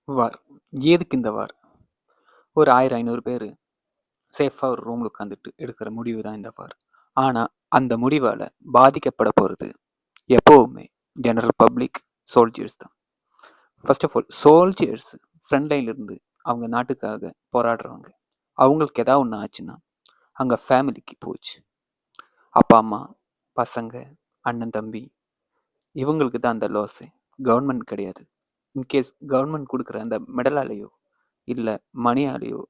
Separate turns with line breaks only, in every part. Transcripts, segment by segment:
வார். எதுக்கு இந்த வார்? ஒரு 1000, 500 பேரு சேஃபா ஒரு ரூம்ல உட்காந்துட்டு எடுக்கிற முடிவு தான் இந்த வார். ஆனா, அந்த முடிவால பாதிக்கப்பட போறது எப்பவுமே ஜெனரல் பப்ளிக், சோல்ஜர்ஸ் தான். First of all soldiers front லைன்ல இருந்து அவங்க நாட்டுக்காக போராடுறவங்க. அவங்களுக்கு ஏதாவது ஒண்ணு ஆச்சுன்னா, அங்க ஃபேமிலிக்கு போச்சு. அப்பா, அம்மா, பசங்க, அண்ணன், தம்பி இவங்களுக்கு தான் அந்த லாஸு. கவர்மெண்ட் கிடையாது. இன்கேஸ் கவர்மெண்ட் குடுக்குற அந்த மெடலாலயோ, இல்ல மணியாலயோ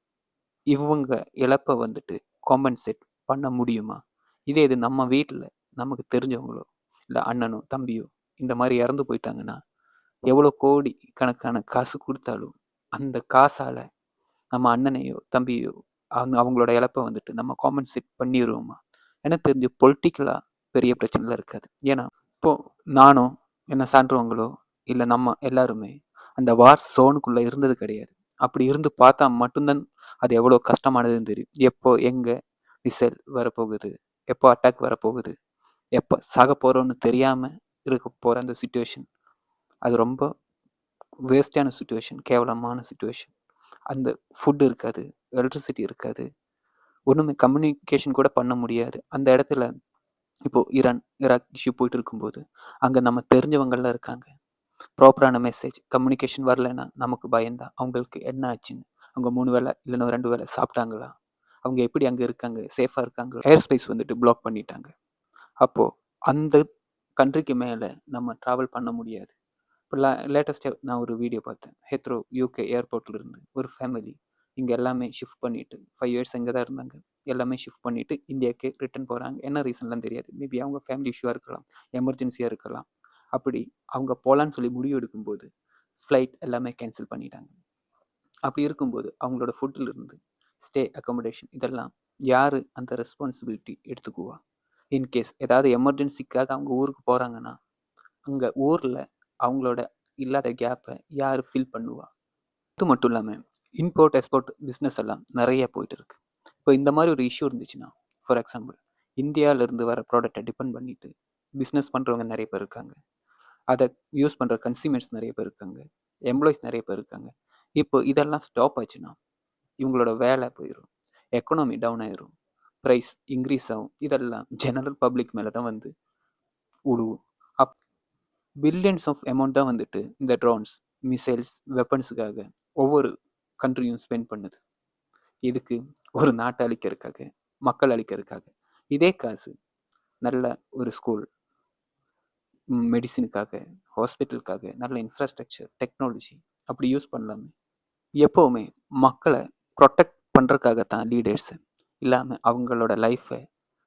இவங்க இழப்ப வந்துட்டு காம்பன்சேட் பண்ண முடியுமா? இதே இது நம்ம வீட்ல நமக்கு தெரிஞ்சவங்களோ, இல்ல அண்ணனோ, தம்பியோ இந்த மாரி இறந்து போயிட்டாங்கன்னா, எவ்வளோ கோடி கணக்கான காசு குடுத்தாலும், அந்த காசால நம்ம அண்ணனையோ, தம்பியோ அவங்களோட இழப்ப வந்துட்டு நம்ம காம்பன்சேட் பண்ணிருவோமா? எனக்கு தெரிஞ்சு பொலிட்டிக்கலா பெரிய பிரச்சனைலாம் இருக்காது. ஏன்னா, இப்போ நானோ, என்ன சார்ந்தவங்களோ, இல்ல நம்ம எல்லாருமே அந்த வார் ஸோனுக்குள்ள இருந்தது கிடையாது. அப்படி இருந்து பார்த்தா மட்டும் தான் அது எவ்வளோ கஷ்டமானதுன்னு தெரியும். எப்போ, எங்க மிசைல் வரப்போகுது? எப்போ அட்டாக் வரப்போகுது? எப்போ சாகப்போறோம்னு தெரியாம இருக்க போற அந்த சிச்சுவேஷன். அது ரொம்ப வேஸ்ட்டான சிச்சுவேஷன். கேவலமான சிச்சுவேஷன். அந்த ஃபுட் இருக்காது. எலக்ட்ரிசிட்டி இருக்காது. ஒண்ணுமே கம்யூனிகேஷன் கூட பண்ண முடியாது. அந்த இடத்துல இப்போ ஈரான், ஈராக் இஷ்யூ போயிட்டு இருக்கும்போது, அங்க நம்ம தெரிஞ்சவங்கலாம் இருக்காங்க. ப்ராப்பரான மெசேஜ், கம்யூனிகேஷன் வரலைன்னா நமக்கு பயம்தான். அவங்களுக்கு என்ன ஆச்சுன்னு. அவங்க 3 வேள இல்லன்னா 2 வேள சாப்பிட்டாங்களா? அவங்க எப்படி அங்க இருக்காங்க? சேஃபா இருக்காங்களா? ஏர் ஸ்பேஸ் வந்துட்டு பிளாக் பண்ணிட்டாங்க. அப்போ அந்த கண்ட்ரிக்கு மேல நம்ம டிராவல் பண்ண முடியாது. இப்போ லேட்டஸ்ட்டா நான் ஒரு வீடியோ பார்த்தேன். ஹெத்ரோ யுகே ஏர்போர்ட்ல இருந்து ஒரு ஃபேமிலி இங்க எல்லாமே ஷிஃப்ட் பண்ணிட்டு 5 இயர்ஸ் இங்க தான் இருந்தாங்க. எல்லாமே ஷிஃப்ட் பண்ணிட்டு இந்தியாவுக்கு ரிட்டர்ன் போறாங்க. என்ன ரீசன்லாம் தெரியாது. மேபி அவங்க ஃபேமிலி இஷ்யூவா இருக்கலாம். எமர்ஜென்சியா இருக்கலாம். அப்படி அவங்க போலான்னு சொல்லி முடிவு எடுக்கும்போது, ஃப்ளைட் எல்லாமே கேன்சல் பண்ணிட்டாங்க. அப்படி இருக்கும்போது அவங்களோட ஃபுட்ல இருந்து ஸ்டே அக்காமடேஷன் இதெல்லாம் யாரு அந்த ரெஸ்பான்சிபிலிட்டி எடுத்துக்குவா? இன்கேஸ் ஏதாவது எமர்ஜென்சிக்காக அவங்க ஊருக்கு போறாங்கன்னா, அங்க ஊர்ல அவங்களோட இல்லாத கேப்ப யாரு ஃபில் பண்ணுவா? இது மட்டும் இல்லாம இம்போர்ட், எக்ஸ்போர்ட் பிசினஸ் எல்லாம் நெறைய போயிட்டு இருக்கு. இப்போ இந்த மாரி ஒரு இஷ்யூ இருந்துச்சுன்னா, ஃபார் எக்ஸாம்பிள் இந்தியால இருந்து வர ப்ராடக்ட்ட டிபெண்ட் பண்ணிட்டு பிசினஸ் பண்றவங்க நெறைய பேர் இருக்காங்க. அத யூஸ் பண்ற கன்சியூமர்ஸ் நெறைய பேர் இருக்காங்க. எம்ப்ளாயீஸ் நெறைய பேர் இருக்காங்க. இப்போ இதெல்லாம் ஸ்டாப் ஆச்சுன்னா, இவங்களோட வேலை போயிரும். எக்கானமி டவுன் ஆயிரும். பிரைஸ் இன்கிரீஸ் ஆகும். இதெல்லாம் ஜெனரல் பப்ளிக் மேல தான் வந்து உழுவும். அப் பில்லியன்ஸ் ஆஃப் அமௌண்ட் தான் வந்துட்டு இந்த ட்ரோன்ஸ், மிசைல்ஸ், வெப்பன்ஸுக்காக ஒவ்வொரு கண்ட்ரியும் ஸ்பெண்ட் பண்ணுது. இதுக்கு ஒரு நாட்ட அழிக்கிறதுக்காக, மக்கள் அழிக்கிறதுக்காக. இதே காசு நல்ல ஒரு ஸ்கூல், மெடிசினுக்காக, ஹாஸ்பிட்டலுக்காக, நல்ல இன்ஃப்ராஸ்ட்ரக்சர், டெக்னாலஜி அப்படி யூஸ் பண்ணலாமே. எப்பவுமே மக்கள புரொடெக்ட் பண்றதுக்காக தான் லீடர்ஸ். இல்லாம அவங்களோட லைஃப்ப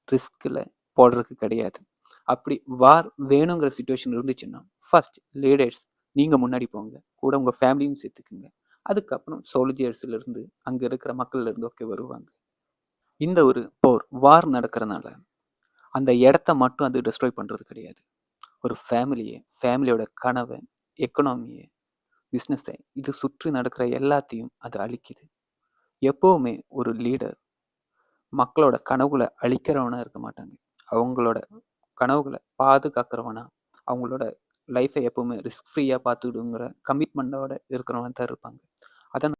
ரிஸ்க்ல போடுறதுக்கு கிடையாது. அப்படி வார் வேணுங்கிற சிச்சுவேஷன் இருந்துச்சுன்னா, ஃபர்ஸ்ட் லீடர்ஸ் நீங்க முன்னாடி போங்க. கூட உங்க ஃபேமிலியும் சேர்த்துக்குங்க. அதுக்கப்புறம் சோல்ஜர்ஸ்ல இருந்து அங்க இருக்கிற மக்கள்ல இருந்து ஓகே வருவாங்க. இந்த ஒரு போர், வார் நடக்கிறனால அந்த இடத்த மட்டும் அது டிஸ்ட்ராய் பண்றது கிடையாது. ஒரு ஃபேமிலியோட கனவ, எக்கனாமிய, பிசினஸ இது சுற்றி நடக்கிற எல்லாத்தையும் அது அழிக்குது. எப்பவுமே ஒரு லீடர் மக்களோட கனவுகள அழிக்கிறவனா இருக்க மாட்டாங்க. அவங்களோட கனவுகள பாதுகாக்கிறவனா, அவங்களோட லைஃப்ப எப்பவுமே ரிஸ்க் ஃப்ரீயா பார்த்துக்கணுங்கிற கமிட்மெண்டோட இருக்கிறவனா தான் இருப்பாங்க. அத